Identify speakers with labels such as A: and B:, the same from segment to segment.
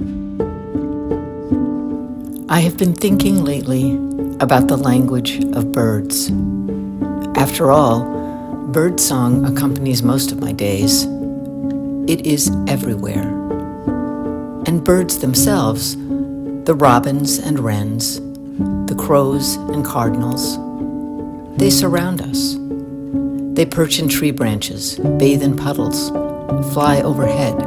A: I have been thinking lately about the language of birds. After all, birdsong accompanies most of my days. It is everywhere. And birds themselves, the robins and wrens, the crows and cardinals, they surround us. They perch in tree branches, bathe in puddles, fly overhead.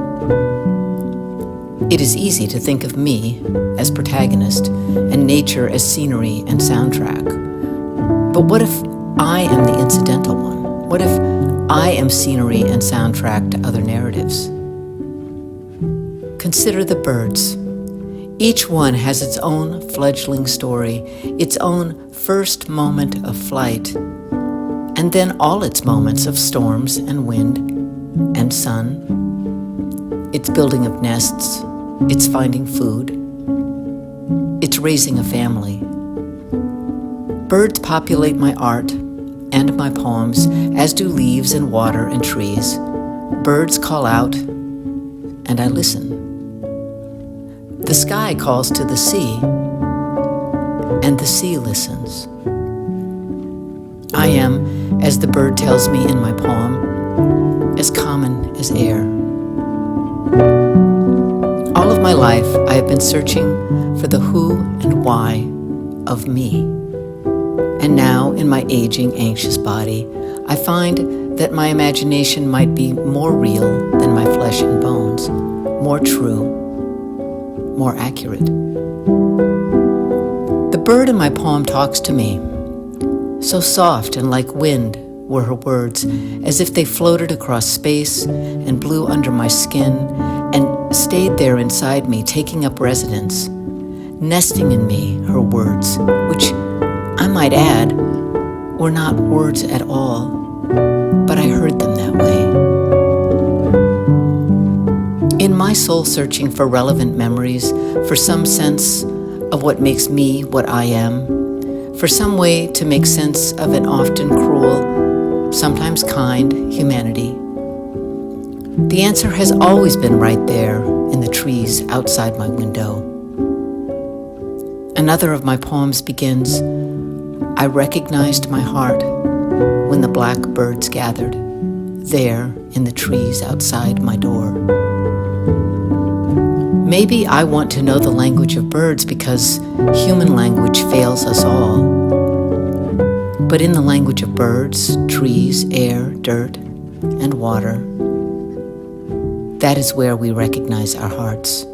A: It is easy to think of me as protagonist and nature as scenery and soundtrack. But what if I am the incidental one? What if I am scenery and soundtrack to other narratives? Consider the birds. Each one has its own fledgling story, its own first moment of flight, and then all its moments of storms and wind and sun, its building of nests, its finding food, its raising a family. Birds populate my art and my poems, as do leaves and water and trees. Birds call out, and I listen. The sky calls to the sea, and the sea listens. I am, as the bird tells me in my poem, as common as air. All of my life, I have been searching for the who and why of me. And now, in my aging, anxious body, I find that my imagination might be more real than my flesh and bones, more true, more accurate. The bird in my poem talks to me. So soft and like wind were her words, as if they floated across space and blew under my skin and stayed there inside me, taking up residence, nesting in me, her words, which, I might add, were not words at all, but I heard them that way. In my soul searching for relevant memories, for some sense of what makes me what I am, for some way to make sense of an often cruel, sometimes kind humanity, the answer has always been right there in the trees outside my window. Another of my poems begins, I recognized my heart when the black birds gathered there in the trees outside my door. Maybe I want to know the language of birds because human language fails us all. But in the language of birds, trees, air, dirt, and water, that is where we recognize our hearts.